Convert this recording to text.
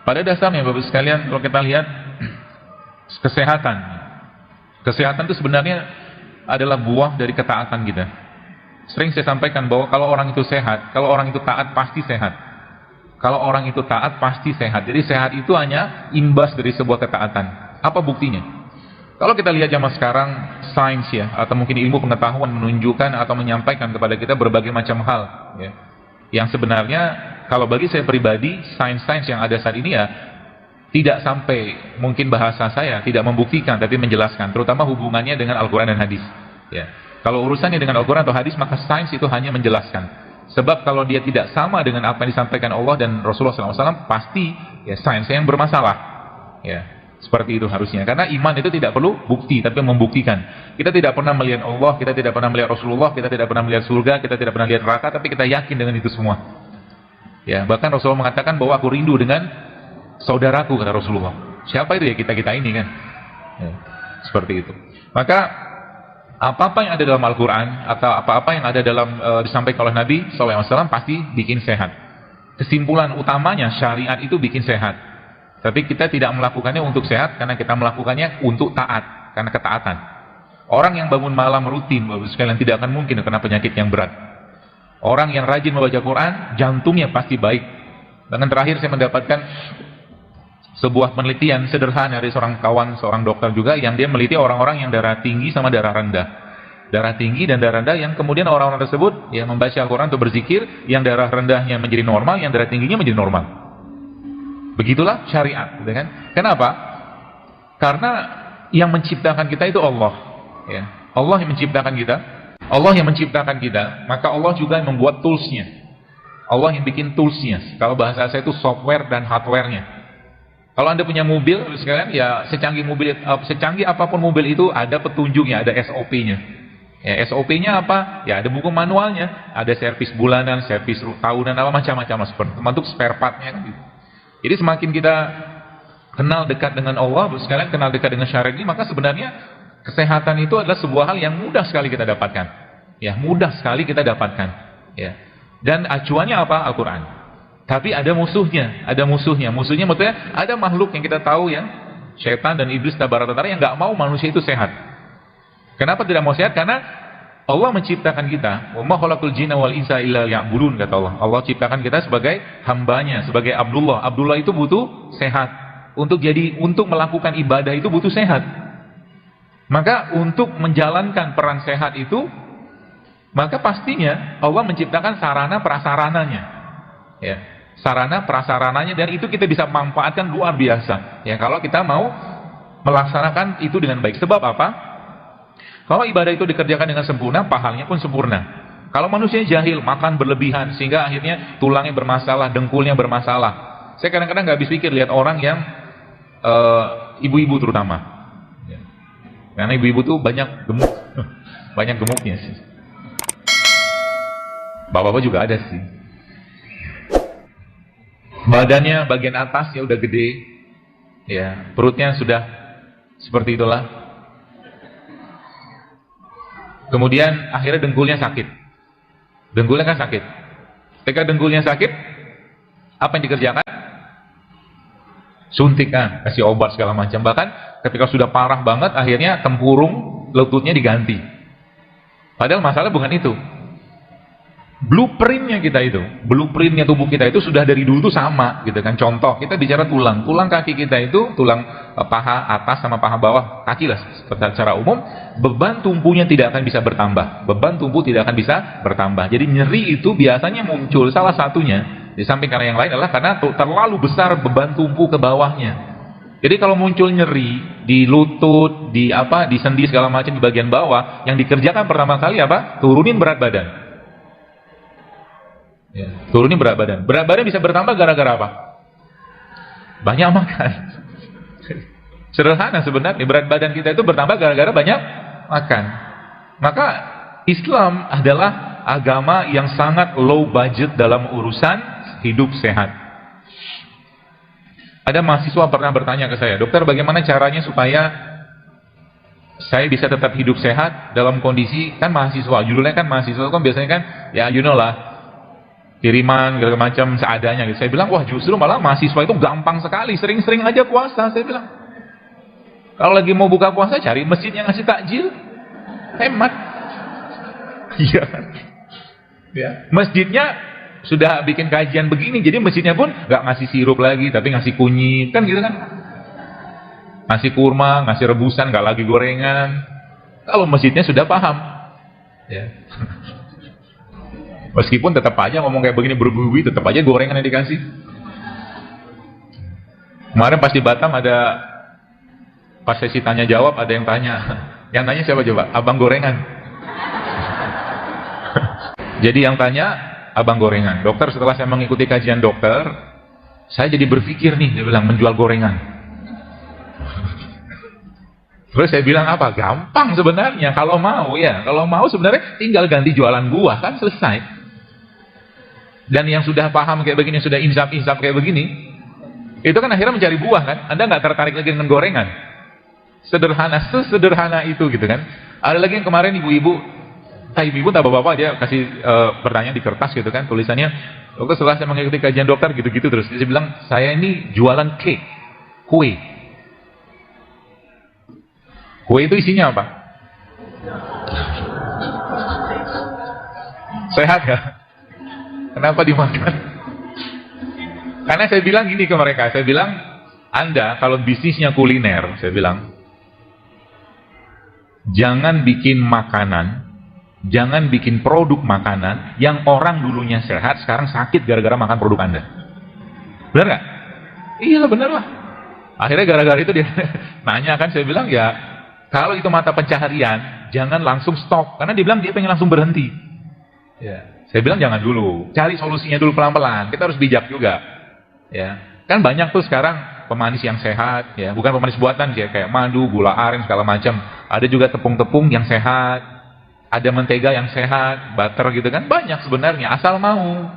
Pada dasarnya Bapak sekalian, kalau kita lihat kesehatan, kesehatan itu sebenarnya adalah buah dari ketaatan kita. Sering saya sampaikan bahwa kalau orang itu sehat, kalau orang itu taat pasti sehat. Kalau orang itu taat pasti sehat. Jadi sehat itu hanya imbas dari sebuah ketaatan. Apa buktinya? Kalau kita lihat zaman sekarang, sains ya, atau mungkin ilmu pengetahuan menunjukkan atau menyampaikan kepada kita berbagai macam hal ya. Yang sebenarnya kalau bagi saya pribadi, sains-sains yang ada saat ini ya tidak sampai, mungkin bahasa saya tidak membuktikan tapi menjelaskan, terutama hubungannya dengan Al-Quran dan hadis ya. Kalau urusannya dengan Al-Quran atau hadis, maka sains itu hanya menjelaskan. Sebab kalau dia tidak sama dengan apa yang disampaikan Allah dan Rasulullah SAW, pasti ya sains yang bermasalah ya. Seperti itu harusnya. Karena iman itu tidak perlu bukti, tapi membuktikan. Kita tidak pernah melihat Allah, kita tidak pernah melihat Rasulullah, kita tidak pernah melihat surga, kita tidak pernah lihat neraka, tapi kita yakin dengan itu semua ya. Bahkan Rasulullah mengatakan bahwa aku rindu dengan saudaraku, kata Rasulullah. Siapa itu ya? Kita-kita ini kan ya. Seperti itu. Maka apa-apa yang ada dalam Al-Quran atau apa-apa yang ada dalam disampaikan oleh Nabi SAW pasti bikin sehat. Kesimpulan utamanya, syariat itu bikin sehat. Tapi kita tidak melakukannya untuk sehat, karena kita melakukannya untuk taat, karena ketaatan. Orang yang bangun malam rutin, Bapak sekalian, tidak akan mungkin kena penyakit yang berat. Orang yang rajin membaca Quran, jantungnya pasti baik. Bahkan terakhir saya mendapatkan sebuah penelitian sederhana dari seorang kawan, seorang dokter juga, yang dia meliti orang-orang yang darah tinggi sama darah rendah. Darah tinggi dan darah rendah, yang kemudian orang-orang tersebut ya membaca Al-Quran atau berzikir, yang darah rendahnya menjadi normal, yang darah tingginya menjadi normal. Begitulah syariat, gitu kan? Kenapa? Karena yang menciptakan kita itu Allah ya. Allah yang menciptakan kita, Allah yang menciptakan kita, maka Allah juga yang membuat toolsnya. Allah yang bikin toolsnya. Kalau bahasa saya itu software dan hardwarenya. Kalau Anda punya mobil, sekalian ya, secanggih apapun mobil itu ada petunjuknya, ada SOP-nya. Ya, SOP-nya apa? Ya ada buku manualnya, ada servis bulanan, servis tahunan, apa macam-macam seperti termasuk spare part-nya kan gitu. Jadi semakin kita kenal dekat dengan Allah, sekalian kenal dekat dengan syariat ini, maka sebenarnya kesehatan itu adalah sebuah hal yang mudah sekali kita dapatkan. Ya, mudah sekali kita dapatkan. Ya. Dan acuannya apa? Al-Quran. Tapi ada musuhnya, Musuhnya maksudnya ada makhluk yang kita tahu ya, syaitan dan iblis tabarakatara, yang nggak mau manusia itu sehat. Kenapa tidak mau sehat? Karena Allah menciptakan kita. Wa ma khalaqul jinna wal insa illa liya'budun, kata Allah. Allah ciptakan kita sebagai hambanya, sebagai Abdullah. Abdullah itu butuh sehat. Untuk melakukan ibadah itu butuh sehat. Maka untuk menjalankan peran sehat itu, maka pastinya Allah menciptakan sarana prasarananya. Ya. Sarana prasarananya, dan itu kita bisa manfaatkan luar biasa ya kalau kita mau melaksanakan itu dengan baik. Sebab apa? Kalau ibadah itu dikerjakan dengan sempurna, pahalanya pun sempurna. Kalau manusia jahil, makan berlebihan sehingga akhirnya tulangnya bermasalah, dengkulnya bermasalah. Saya kadang-kadang nggak habis pikir lihat orang yang ibu-ibu terutama ya. Karena ibu-ibu tuh banyak gemuk banyak gemuknya sih. Bapak-bapak juga ada sih. Badannya bagian atas ya udah gede, ya perutnya sudah seperti itulah. Kemudian akhirnya dengkulnya sakit. Dengkulnya kan sakit. Ketika dengkulnya sakit, apa yang dikerjakan? Suntik kan, kasih obat segala macam. Bahkan ketika sudah parah banget, akhirnya tempurung lututnya diganti. Padahal masalah bukan itu. Blueprintnya tubuh kita itu sudah dari dulu tuh sama gitu kan. Contoh, kita bicara tulang kaki kita itu, tulang paha atas sama paha bawah kaki lah secara umum, beban tumpunya tidak akan bisa bertambah. Jadi nyeri itu biasanya muncul, salah satunya di samping karena yang lain adalah karena terlalu besar beban tumpu ke bawahnya. Jadi kalau muncul nyeri di lutut, di sendi segala macam di bagian bawah, yang dikerjakan pertama kali apa? Turunin berat badan. Ya, turunin berat badan. Berat badan bisa bertambah gara-gara apa? Banyak makan. Sederhana sebenarnya, berat badan kita itu bertambah gara-gara banyak makan. Maka Islam adalah agama yang sangat low budget dalam urusan hidup sehat. Ada mahasiswa pernah bertanya ke saya, dokter bagaimana caranya supaya saya bisa tetap hidup sehat dalam kondisi, kan mahasiswa, judulnya kan mahasiswa kan biasanya kan, ya you know lah, kiriman segala macam seadanya gitu. Saya bilang, wah justru malah mahasiswa itu gampang sekali, sering-sering aja puasa. Saya bilang, kalau lagi mau buka puasa cari masjid yang ngasih takjil, hemat. Iya kan? Ya. Masjidnya sudah bikin kajian begini, jadi masjidnya pun nggak ngasih sirup lagi, tapi ngasih kunyit, kan gitu kan? Ngasih kurma, ngasih rebusan, nggak lagi gorengan. Kalau masjidnya sudah paham, ya. Meskipun tetap aja ngomong kayak begini berbuih, tetap aja gorengan yang dikasih. Kemarin pas di Batam ada, pas sesi tanya jawab ada yang tanya. Yang tanya siapa coba? Abang gorengan. Jadi yang tanya abang gorengan. Dokter, setelah saya mengikuti kajian dokter, saya jadi berpikir nih, dia bilang menjual gorengan. Terus saya bilang apa? Gampang sebenarnya kalau mau ya. Kalau mau sebenarnya tinggal ganti jualan buah kan selesai. Dan yang sudah paham kayak begini, sudah insaf-insaf kayak begini, itu kan akhirnya mencari buah kan. Anda nggak tertarik lagi dengan gorengan. Sederhana, sesederhana itu gitu kan. Ada lagi yang kemarin ibu-ibu tak bapak-bapak dia kasih pertanyaan di kertas gitu kan, tulisannya, dokter setelah saya mengikuti kajian dokter gitu-gitu terus. Dia bilang, saya ini jualan cake, kue. Kue itu isinya apa? Sehat ya? Kenapa dimakan? Karena saya bilang gini ke mereka, saya bilang, Anda kalau bisnisnya kuliner, saya bilang, jangan bikin makanan, jangan bikin produk makanan yang orang dulunya sehat, sekarang sakit gara-gara makan produk Anda. Benar nggak? Iya lah, benar lah. Akhirnya gara-gara itu dia nanya kan, saya bilang ya, kalau itu mata pencaharian, jangan langsung stop. Karena dia bilang dia pengen langsung berhenti. Ya. Saya bilang jangan dulu, cari solusinya dulu pelan-pelan. Kita harus bijak juga. Ya. Kan banyak tuh sekarang pemanis yang sehat, ya, bukan pemanis buatan sih, kayak madu, gula aren segala macam. Ada juga tepung-tepung yang sehat, ada mentega yang sehat, butter gitu kan, banyak sebenarnya asal mau.